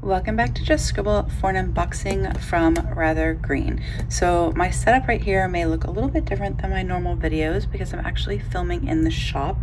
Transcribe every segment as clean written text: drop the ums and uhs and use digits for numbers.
Welcome back to Just Scribble for an unboxing from Rather Green. So my setup right here may look a little bit different than my normal videos because I'm actually filming in the shop.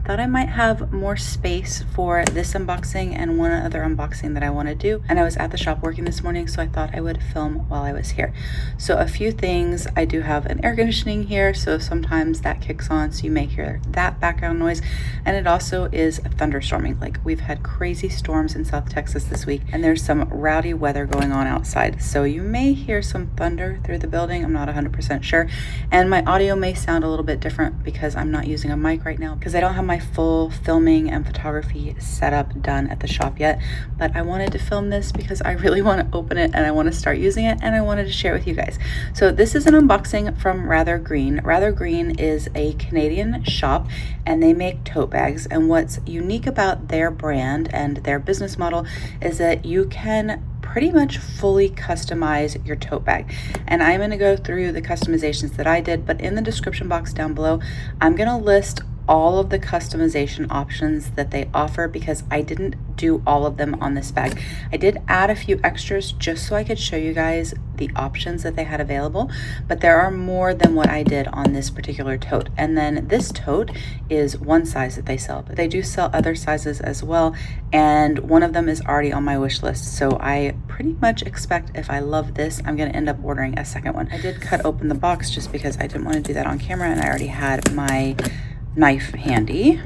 Thought I might have more space for this unboxing and one other unboxing that I want to do, and I was at the shop working this morning, so I thought I would film while I was here. So a few things: I do have an air conditioning here, so sometimes that kicks on, so you may hear that background noise, and it also is thunderstorming. Like, we've had crazy storms in South Texas this week, and there's some rowdy weather going on outside, so you may hear some thunder through the building. I'm not 100% sure, and my audio may sound a little bit different because I'm not using a mic right now because I don't have my full filming and photography setup done at the shop yet, but I wanted to film this because I really want to open it and I want to start using it, and I wanted to share it with you guys. So this is an unboxing from Rather Green. Rather Green is a Canadian shop and they make tote bags, and what's unique about their brand and their business model is that you can pretty much fully customize your tote bag. And I'm going to go through the customizations that I did, but in the description box down below I'm going to list all of the customization options that they offer because I didn't do all of them on this bag. I did add a few extras just so I could show you guys the options that they had available, but there are more than what I did on this particular tote. And then this tote is one size that they sell, but they do sell other sizes as well, and one of them is already on my wish list, so I pretty much expect if I love this, I'm going to end up ordering a second one. I did cut open the box just because I didn't want to do that on camera, and I already had my knife handy,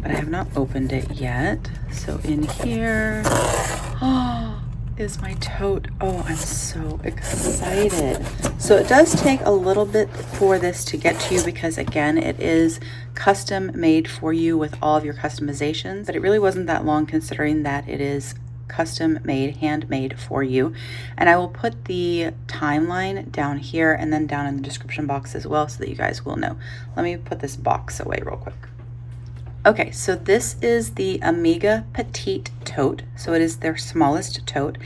but I have not opened it yet. So in here, oh, is my tote. Oh, I'm so excited. So it does take a little bit for this to get to you because, again, it is custom made for you with all of your customizations, but it really wasn't that long considering that it is custom made, handmade for you. And I will put the timeline down here and then down in the description box as well so that you guys will know. Let me put this box away real quick. Okay, so this is the Amiga Petite Tote. So it is their smallest tote,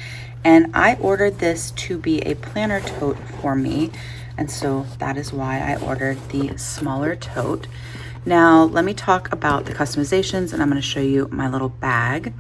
and I ordered this to be a planner tote for me, and so that is why I ordered the smaller tote. Now let me talk about the customizations, and I'm going to show you my little bag.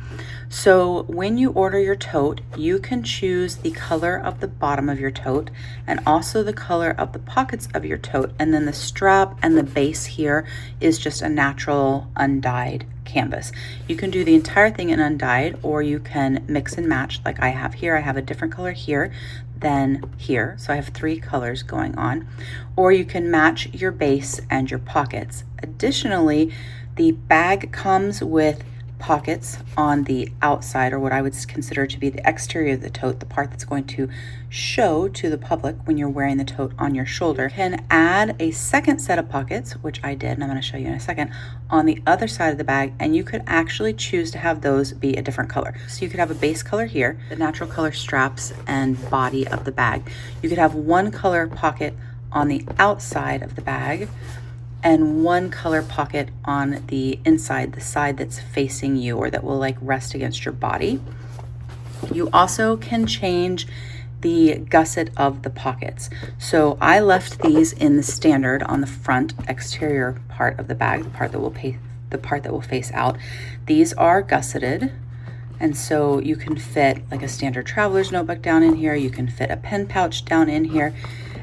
So when you order your tote, you can choose the color of the bottom of your tote and also the color of the pockets of your tote, and then the strap and the base here is just a natural undyed canvas. You can do the entire thing in undyed, or you can mix and match like I have here. I have a different color here than here, so I have 3 colors going on, or you can match your base and your pockets. Additionally, the bag comes with pockets on the outside, or what I would consider to be the exterior of the tote, the part that's going to show to the public when you're wearing the tote on your shoulder. You can add a second set of pockets, which I did, and I'm going to show you in a second, on the other side of the bag, and you could actually choose to have those be a different color. So you could have a base color here, the natural color straps and body of the bag. You could have one color pocket on the outside of the bag and one color pocket on the inside, the side that's facing you or that will like rest against your body. You also can change the gusset of the pockets. So I left these in the standard on the front exterior part of the bag, the part that will face out. These are gusseted, and so you can fit like a standard traveler's notebook down in here. You can fit a pen pouch down in here.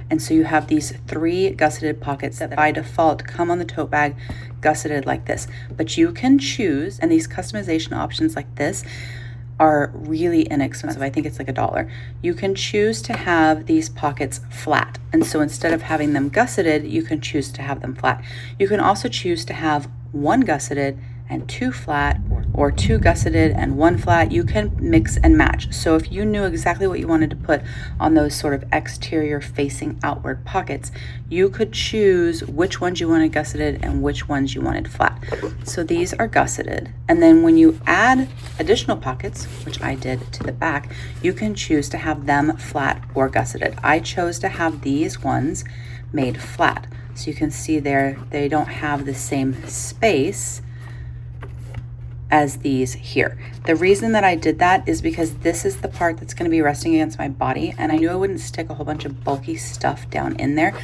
And so you have these 3 gusseted pockets that by default come on the tote bag gusseted like this. But you can choose, and these customization options like this are really inexpensive. I think it's like $1. You can choose to have these pockets flat. And so instead of having them gusseted, you can choose to have them flat. You can also choose to have 1 gusseted and 2 flat, or 2 gusseted and 1 flat. You can mix and match. So if you knew exactly what you wanted to put on those sort of exterior facing outward pockets, you could choose which ones you wanted gusseted and which ones you wanted flat. So these are gusseted, and then when you add additional pockets, which I did to the back, you can choose to have them flat or gusseted. I chose to have these ones made flat. So you can see there, they don't have the same space as these here. The reason that I did that is because this is the part that's going to be resting against my body, and I knew I wouldn't stick a whole bunch of bulky stuff down in there,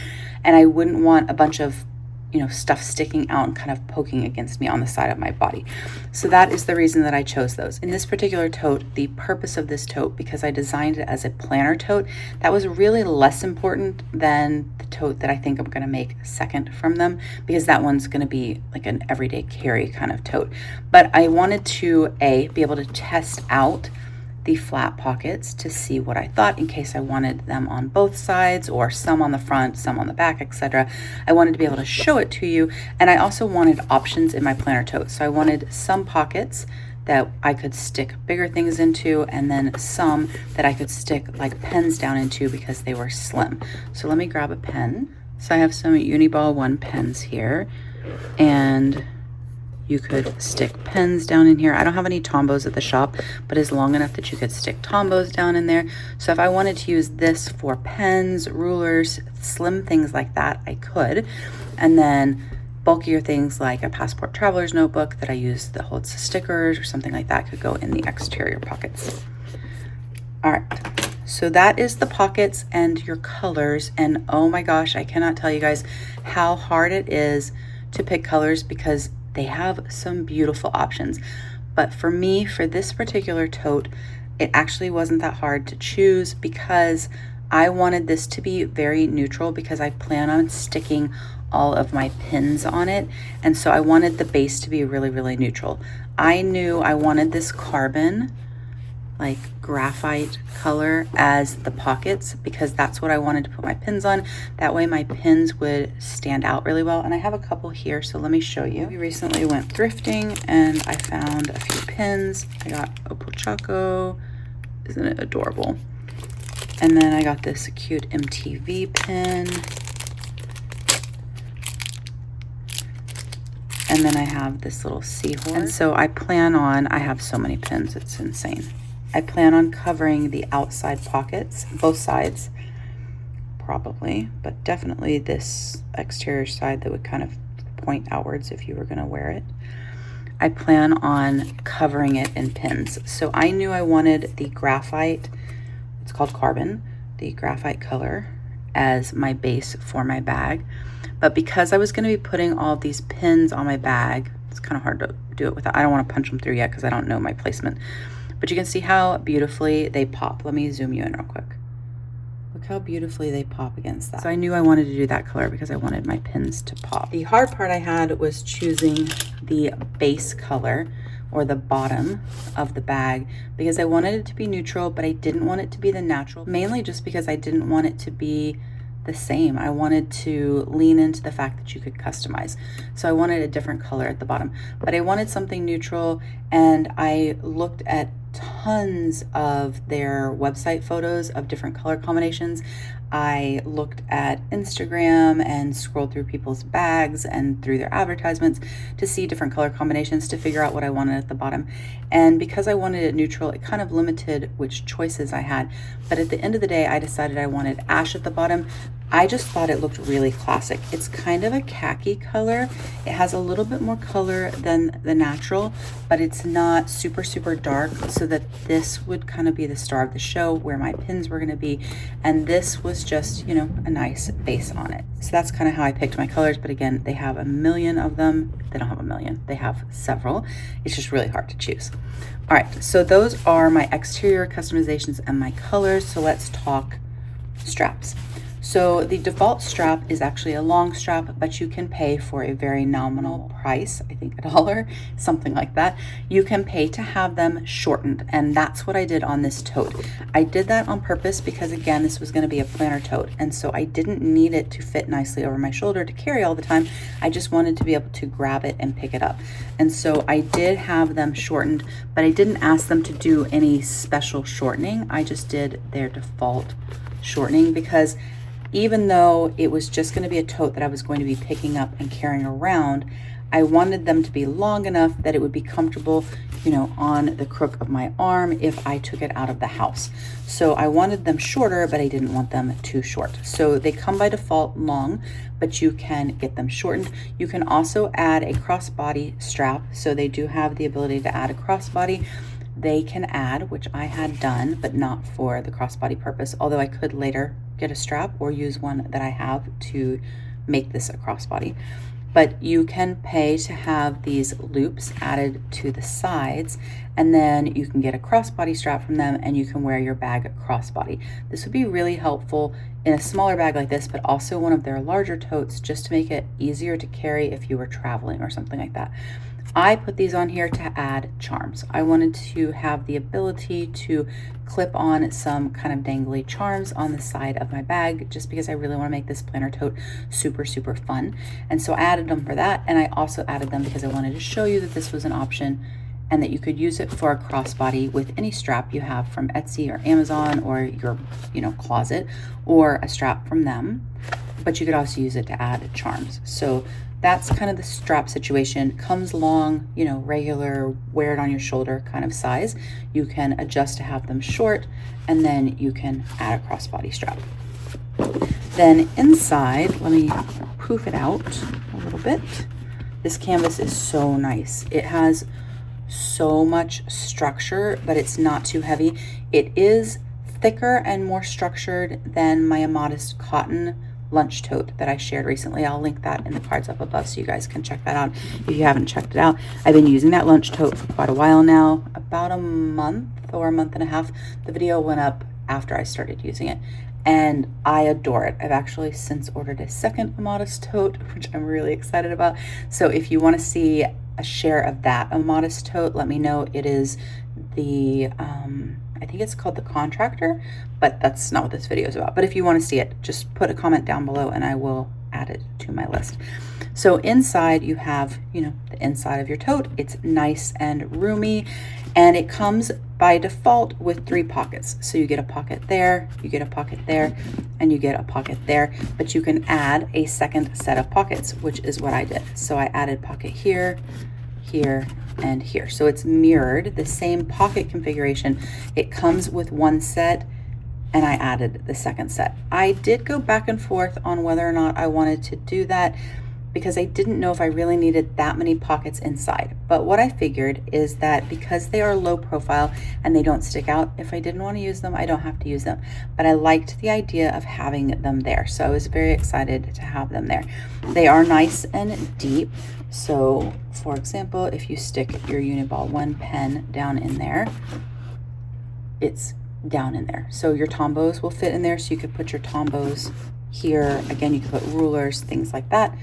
and I wouldn't want a bunch of you know, stuff sticking out and kind of poking against me on the side of my body. So that is the reason that I chose those. In this particular tote, the purpose of this tote, because I designed it as a planner tote, that was really less important than the tote that I think I'm gonna make second from them, because that one's gonna be like an everyday carry kind of tote. But I wanted to, be able to test out the flat pockets to see what I thought in case I wanted them on both sides, or some on the front, some on the back, etc. I wanted to be able to show it to you, and I also wanted options in my planner tote. So I wanted some pockets that I could stick bigger things into, and then some that I could stick like pens down into because they were slim. So let me grab a pen. So I have some Uniball 1 pens here, and you could stick pens down in here. I don't have any Tombos at the shop, but it's long enough that you could stick Tombos down in there. So if I wanted to use this for pens, rulers, slim things like that, I could. And then bulkier things like a Passport Traveler's notebook that I use that holds stickers or something like that could go in the exterior pockets. All right, so that is the pockets and your colors. And oh my gosh, I cannot tell you guys how hard it is to pick colors, because they have some beautiful options. But for me, for this particular tote, it actually wasn't that hard to choose, because I wanted this to be very neutral, because I plan on sticking all of my pins on it. And so I wanted the base to be really, really neutral. I knew I wanted this carbon, like graphite color, as the pockets, because that's what I wanted to put my pins on. That way my pins would stand out really well. And I have a couple here, so let me show you. We recently went thrifting and I found a few pins. I got a Pochaco, isn't it adorable? And then I got this cute MTV pin. And then I have this little seahorse. And so I plan on, I have so many pins, it's insane. I plan on covering the outside pockets, both sides, probably, but definitely this exterior side that would kind of point outwards if you were gonna wear it. I plan on covering it in pins. So I knew I wanted the graphite, it's called carbon, the graphite color as my base for my bag. But because I was gonna be putting all of these pins on my bag, it's kind of hard to do it without, I don't wanna punch them through yet because I don't know my placement. But you can see how beautifully they pop. Let me zoom you in real quick. Look how beautifully they pop against that. So I knew I wanted to do that color because I wanted my pins to pop. The hard part I had was choosing the base color, or the bottom of the bag, because I wanted it to be neutral, but I didn't want it to be the natural, mainly just because I didn't want it to be the same. I wanted to lean into the fact that you could customize. So I wanted a different color at the bottom, but I wanted something neutral, and I looked at tons of their website photos of different color combinations. I looked at Instagram and scrolled through people's bags and through their advertisements to see different color combinations to figure out what I wanted at the bottom. And because I wanted it neutral, it kind of limited which choices I had. But at the end of the day, I decided I wanted ash at the bottom. I just thought it looked really classic. It's kind of a khaki color. It has a little bit more color than the natural, but it's not super, super dark, so that this would kind of be the star of the show, where my pins were gonna be. And this was just, you know, a nice base on it. So that's kind of how I picked my colors. But again, they have a million of them. They don't have a million, they have several. It's just really hard to choose. All right, so those are my exterior customizations and my colors. So let's talk straps. So the default strap is actually a long strap, but you can pay for a very nominal price, I think $1, something like that. You can pay to have them shortened, and that's what I did on this tote. I did that on purpose because, again, this was going to be a planner tote, and so I didn't need it to fit nicely over my shoulder to carry all the time. I just wanted to be able to grab it and pick it up. And so I did have them shortened, but I didn't ask them to do any special shortening. I just did their default shortening, because even though it was just going to be a tote that I was going to be picking up and carrying around, I wanted them to be long enough that it would be comfortable, you know, on the crook of my arm if I took it out of the house. So I wanted them shorter, but I didn't want them too short. So they come by default long, but you can get them shortened. You can also add a crossbody strap. So they do have the ability to add a crossbody. They can add, which I had done, but not for the crossbody purpose, although I could later get a strap or use one that I have to make this a crossbody. but you can pay to have these loops added to the sides, and then you can get a crossbody strap from them and you can wear your bag crossbody. This would be really helpful in a smaller bag like this, but also one of their larger totes, just to make it easier to carry if you were traveling or something like that. I put these on here to add charms. I wanted to have the ability to clip on some kind of dangly charms on the side of my bag, just because I really want to make this planner tote super, super fun. And so I added them for that, and I also added them because I wanted to show you that this was an option and that you could use it for a crossbody with any strap you have from Etsy or Amazon or your, closet, or a strap from them. But you could also use it to add charms. So that's kind of the strap situation. Comes along, regular wear it on your shoulder kind of size. You can adjust to have them short, and then you can add a crossbody strap. Then inside, let me poof it out a little bit. This canvas is so nice. It has so much structure, but it's not too heavy. It is thicker and more structured than my Immodest cotton lunch tote that I shared recently. I'll link that in the cards up above so you guys can check that out if you haven't checked it out. I've been using that lunch tote for quite a while now, about a month or a month and a half. The video went up after I started using it, and I adore it. I've actually since ordered a second Immodest tote, which I'm really excited about. So if you want to see a share of that Immodest tote, let me know. It is the I think it's called the Contractor, but that's not what this video is about. But if you want to see it, just put a comment down below and I will add it to my list. So inside you have, the inside of your tote. It's nice and roomy, and it comes by default with 3 pockets. So you get a pocket there, you get a pocket there, and you get a pocket there, but you can add a second set of pockets, which is what I did. So I added pocket here, here, and here. So it's mirrored, the same pocket configuration. It comes with 1 set, and I added the second set. I did go back and forth on whether or not I wanted to do that, because I didn't know if I really needed that many pockets inside. But what I figured is that because they are low profile and they don't stick out, if I didn't want to use them, I don't have to use them. But I liked the idea of having them there, so I was very excited to have them there. They are nice and deep. So for example, if you stick your Uniball 1 pen down in there, it's down in there. So your Tombos will fit in there, so you could put your Tombos here. Again, you could put rulers, things like that.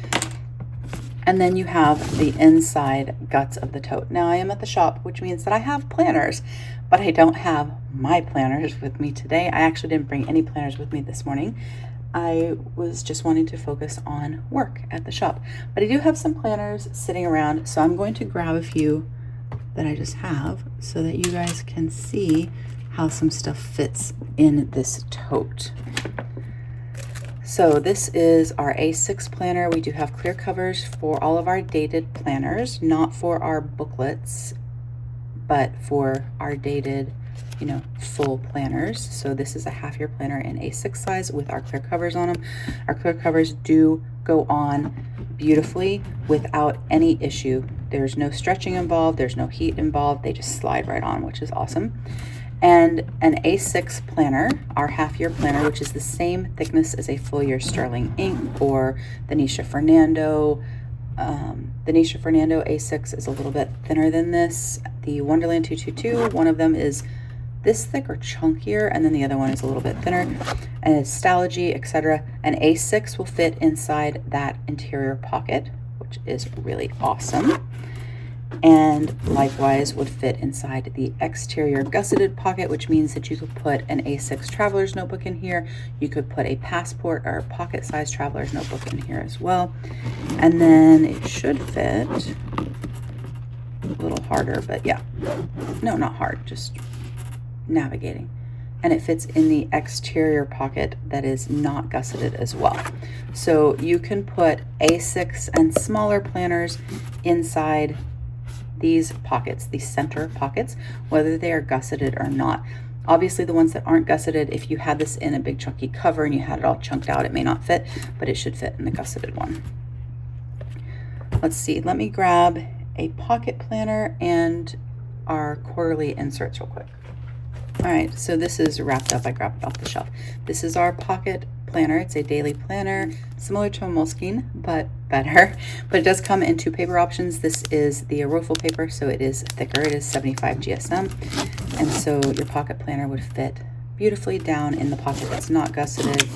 And then you have the inside guts of the tote. Now I am at the shop, which means that I have planners, but I don't have my planners with me today. I actually didn't bring any planners with me this morning. I was just wanting to focus on work at the shop, but I do have some planners sitting around. So I'm going to grab a few that I just have so that you guys can see how some stuff fits in this tote. So this is our A6 planner. We do have clear covers for all of our dated planners, not for our booklets, but for our dated, full planners. So this is a half-year planner in A6 size with our clear covers on them. Our clear covers do go on beautifully without any issue. There's no stretching involved, there's no heat involved. They just slide right on, which is awesome. And an A6 planner, our half-year planner, which is the same thickness as a full-year sterling ink or the Nisha Fernando. The Nisha Fernando A6 is a little bit thinner than this. The Wonderland 222, one of them is this thick or chunkier, and then the other one is a little bit thinner, and it's Stalogy, etc. An A6 will fit inside that interior pocket, which is really awesome. And likewise would fit inside the exterior gusseted pocket, which means that you could put an A6 traveler's notebook in here. You could put a passport or a pocket size traveler's notebook in here as well. And then it should fit a little harder, but yeah, no, not hard, just navigating. And it fits in the exterior pocket that is not gusseted as well. So you can put A6 and smaller planners inside these pockets, these center pockets, whether they are gusseted or not. Obviously the ones that aren't gusseted, if you had this in a big chunky cover and you had it all chunked out, it may not fit, but it should fit in the gusseted one. Let's see, let me grab a pocket planner and our quarterly inserts real quick. All right, so this is wrapped up. I grabbed it off the shelf. This is our pocket planner. It's a daily planner, similar to a Moleskine, but better. But it does come in 2 paper options. This is the Roffel paper, so it is thicker. It is 75 GSM, and so your pocket planner would fit beautifully down in the pocket that's not gusseted,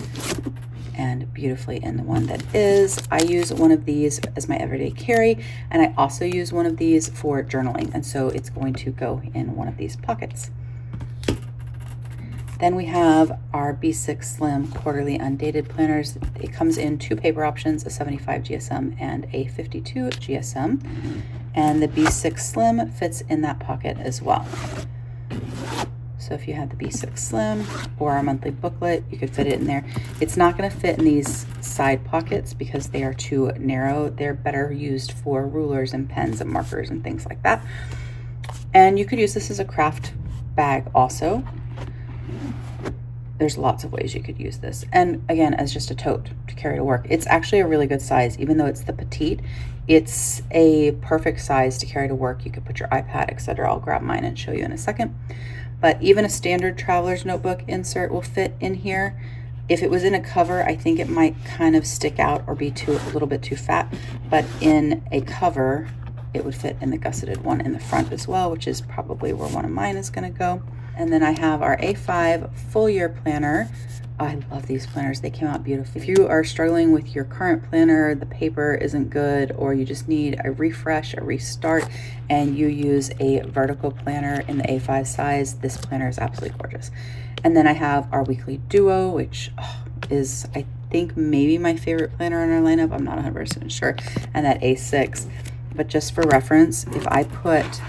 and beautifully in the one that is. I use one of these as my everyday carry, and I also use one of these for journaling, and so it's going to go in one of these pockets. Then we have our B6 Slim quarterly undated planners. It comes in 2 paper options, a 75 GSM and a 52 GSM, and the B6 Slim fits in that pocket as well. So if you have the B6 Slim or our monthly booklet, you could fit it in there. It's not going to fit in these side pockets because they are too narrow. They're better used for rulers and pens and markers and things like that. And you could use this as a craft bag also. There's lots of ways you could use this. And again, as just a tote to carry to work. It's actually a really good size, even though it's the petite. It's a perfect size to carry to work. You could put your iPad, etc. I'll grab mine and show you in a second. But even a standard traveler's notebook insert will fit in here. If it was in a cover, I think it might kind of stick out or be a little bit too fat. But in a cover, it would fit in the gusseted one in the front as well, which is probably where one of mine is going to go. And then I have our A5 full year planner. I love these planners. They came out beautiful. If you are struggling with your current planner, the paper isn't good, or you just need a refresh, a restart, and you use a vertical planner in the A5 size, this planner is absolutely gorgeous. And then I have our weekly duo, which is, I think, maybe my favorite planner in our lineup. I'm not 100% sure. And that A6. But just for reference, if I put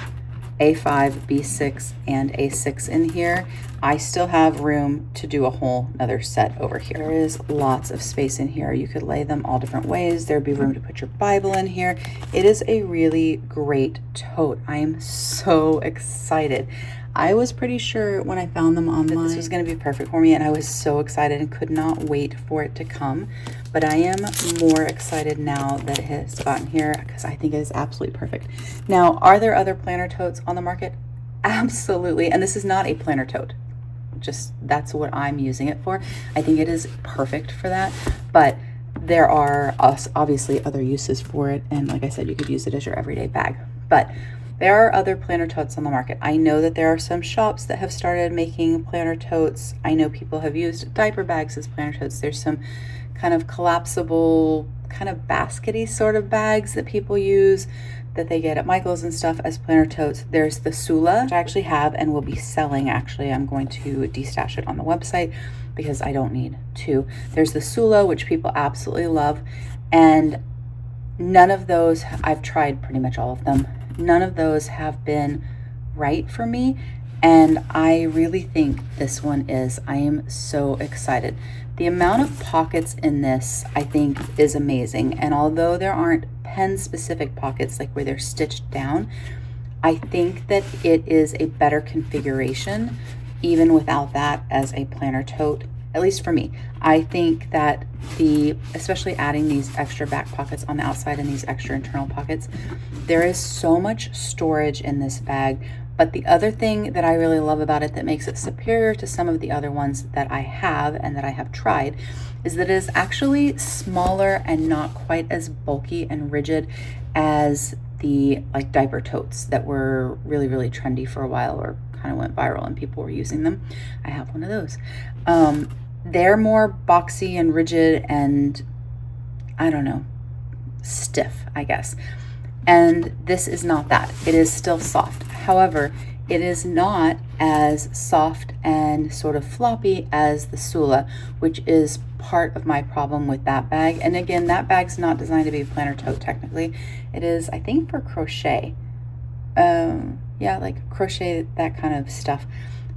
A5, B6, and A6 in here, I still have room to do a whole other set over here. There is lots of space in here. You could lay them all different ways. There'd be room to put your Bible in here. It is a really great tote. I am so excited. I was pretty sure when I found them online that this was going to be perfect for me, and I was so excited and could not wait for it to come. But I am more excited now that it has gotten here because I think it is absolutely perfect. Now, are there other planner totes on the market? Absolutely. And this is not a planner tote. Just that's what I'm using it for. I think it is perfect for that. But there are obviously other uses for it. And like I said, you could use it as your everyday bag. But there are other planner totes on the market. I know that there are some shops that have started making planner totes. I know people have used diaper bags as planner totes. There's some kind of collapsible, kind of baskety sort of bags that people use that they get at Michael's and stuff as planner totes. There's the Sula, which I actually have and will be selling. Actually, I'm going to destash it on the website because I don't need 2. There's the Sula, which people absolutely love. And none of those, I've tried pretty much all of them. None of those have been right for me. And I really think this one is. I am so excited. The amount of pockets in this, I think, is amazing. And although there aren't pen-specific pockets, like where they're stitched down, I think that it is a better configuration, even without that, as a planner tote, at least for me. I think that especially adding these extra back pockets on the outside and these extra internal pockets, there is so much storage in this bag. But the other thing that I really love about it that makes it superior to some of the other ones that I have and that I have tried is that it is actually smaller and not quite as bulky and rigid as the like diaper totes that were really, really trendy for a while or kind of went viral and people were using them. I have one of those. They're more boxy and rigid and, I don't know, stiff, I guess. And this is not that. It is still soft. However, it is not as soft and sort of floppy as the Sula, which is part of my problem with that bag. And again, that bag's not designed to be a planner tote technically. It is, I think, for crochet. Yeah, like crochet, that kind of stuff,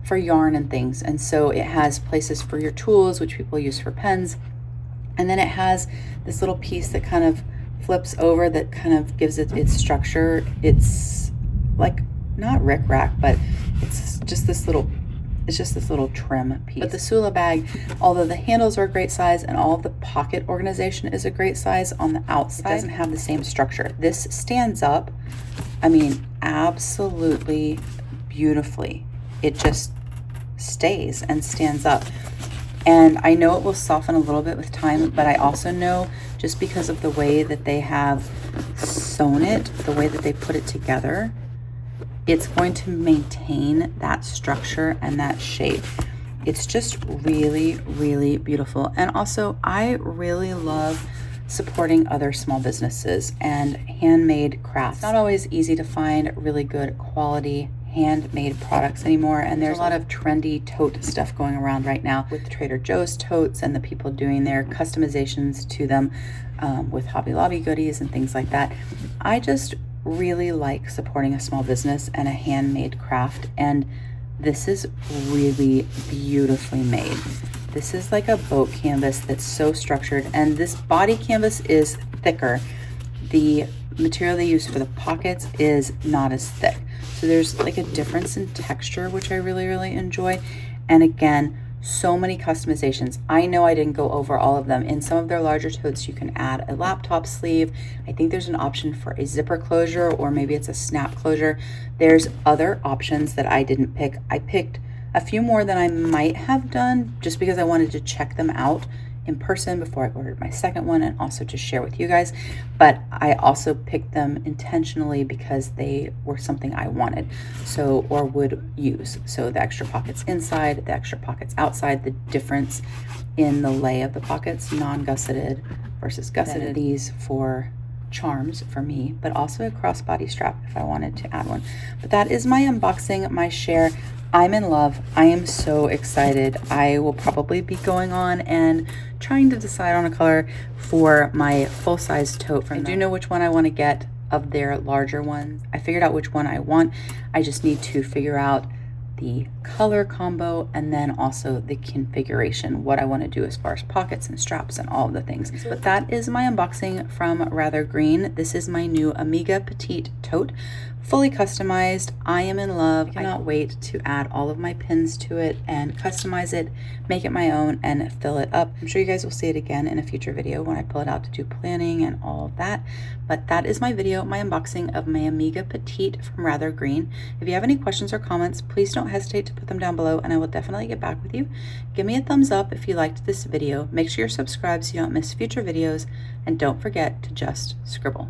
for yarn and things. And so it has places for your tools, which people use for pens. And then it has this little piece that kind of flips over that kind of gives it its structure. It's like not rickrack, but it's just this little trim piece. But the Sula bag, although the handles are a great size and all of the pocket organization is a great size, on the outside it doesn't have the same structure. This stands up, I mean, absolutely beautifully. It just stays and stands up. And I know it will soften a little bit with time, but I also know just because of the way that they have sewn it, the way that they put it together, it's going to maintain that structure and that shape. It's just really, really beautiful. And also, I really love supporting other small businesses and handmade crafts. It's not always easy to find really good quality handmade products anymore, and there's a lot of trendy tote stuff going around right now with Trader Joe's totes and the people doing their customizations to them with Hobby Lobby goodies and things like that. I just really like supporting a small business and a handmade craft, and this is really beautifully made. This is like a boat canvas that's so structured, and this body canvas is thicker. The material they use for the pockets is not as thick. So there's like a difference in texture, which I really, really enjoy. And again, so many customizations. I know I didn't go over all of them. In some of their larger totes, you can add a laptop sleeve. I think there's an option for a zipper closure, or maybe it's a snap closure. There's other options that I didn't pick. I picked a few more than I might have done just because I wanted to check them out in person before I ordered my second one, and also to share with you guys. But I also picked them intentionally because they were something I wanted, so, or would use. So the extra pockets inside, the extra pockets outside, the difference in the lay of the pockets, non-gusseted versus gusseted. These for charms for me, but also a crossbody strap if I wanted to add one. But that is my unboxing, my share. I'm in love. I am so excited. I will probably be going on and trying to decide on a color for my full-size tote from them. I do know which one I want to get of their larger ones. I figured out which one I want. I just need to figure out the color combo and then also the configuration, what I want to do as far as pockets and straps and all of the things. But that is my unboxing from Rather Green. This is my new Amiga Petite Tote, fully customized. I am in love. I cannot wait to add all of my pins to it and customize it, make it my own, and fill it up. I'm sure you guys will see it again in a future video when I pull it out to do planning and all of that. But that is my video, my unboxing of my Amiga Petite from Rather Green. If you have any questions or comments, please don't hesitate to put them down below, and I will definitely get back with you. Give me a thumbs up if you liked this video. Make sure you're subscribed so you don't miss future videos, and don't forget to just scribble.